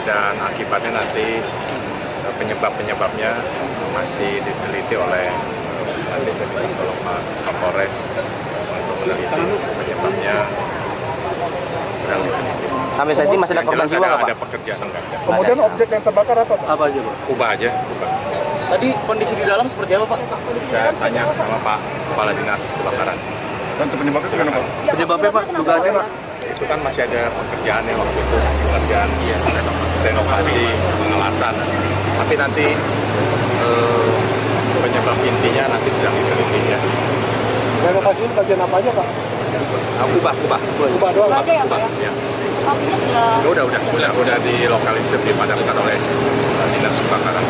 dan akibatnya nanti penyebabnya masih diteliti oleh nanti saya minta tolong Pak Kapolres untuk meneliti penyebabnya, sedang diteliti. Sampai saat ini masih ada korban jiwa nggak, Pak? Ada pekerjaan enggak? Kemudian objek yang terbakar apa, Pak? Apa aja, Pak? Ubah aja, ubah. Tadi kondisi di dalam seperti apa, Pak? Saya tanya sama Pak Kepala Dinas Kebakaran. Dan penyebabnya sebenarnya, Pak? Penyebabnya, Pak? Dugaannya, Pak? Itu kan masih ada pekerjaan ya waktu itu, pekerjaan renovasi, pengelasan. Tapi nanti penyebab intinya nanti sedang diteliti ya. Renovasi ini bagian apa aja, Pak? Ubah Ubah doang, Pak? aja ya, Pak? Ya. Apinya sudah Udah dilokalisir, dipadamkan oleh Dinas Kebakaran.